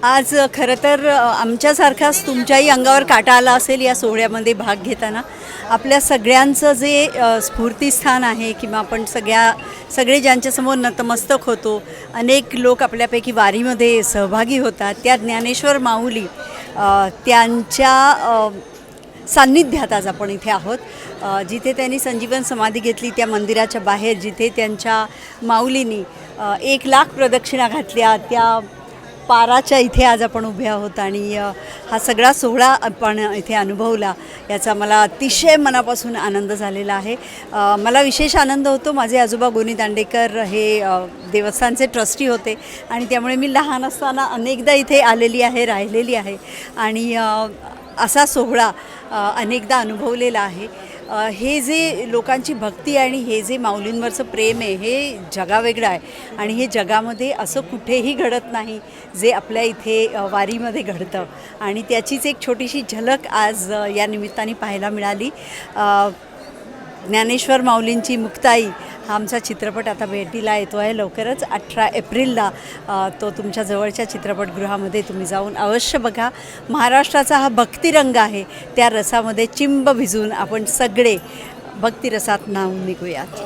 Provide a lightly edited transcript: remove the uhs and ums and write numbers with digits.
आज खरं तर आमच्यासारखाच तुमच्याही अंगावर काटा आला असेल या सोहळ्यामध्ये भाग घेताना. आपल्या सगळ्यांचं जे स्फूर्तिस्थान आहे किंवा आपण सगळे ज्यांच्यासमोर नतमस्तक होतो, अनेक लोक आपल्यापैकी वारीमध्ये सहभागी होतात, त्या ज्ञानेश्वर माऊली त्यांच्या सान्निध्यात आज आपण इथे आहोत. जिथे त्यांनी संजीवन समाधी घेतली त्या मंदिराच्या बाहेर, जिथे त्यांच्या माऊलींनी 1,00,000 प्रदक्षिणा घातल्या, त्या पाराच्या इथे आज आपण उभे आहोत आणि हा सगळा सोहळा आपण इथे अनुभवला, याचा मला अतिशय मनापासून आनंद झालेला आहे. मला विशेष आनंद होतो. माझे आजोबा गोनी दांडेकर हे देवस्थानचे ट्रस्टी होते आणि त्यामुळे मी लहान असताना अनेकदा इथे आलेली आहे, राहिलेली आहे आणि असा सोहळा अनेकदा अनुभवलेला आहे. हे जे लोकांची भक्ती आणि हे जे माऊलींवरचं प्रेम आहे, हे जगावेगळं आहे आणि हे जगामध्ये असं कुठेही घडत नाही जे आपल्या इथे वारीमध्ये घडतं आणि त्याचीच एक छोटीशी झलक आज या निमित्ताने पाहायला मिळाली. ज्ञानेश्वर माऊलींची मुक्ताई हा आमचा चित्रपट आता भेटीला येतो आहे लवकरच. 18 एप्रिलला तो तुमच्या जवळच्या चित्रपटगृहामध्ये तुम्ही जाऊन अवश्य बघा. महाराष्ट्राचा हा भक्तिरंग आहे, त्या रसामध्ये चिंब भिजून आपण सगळे भक्तिरसात न्हाऊन निघूयात.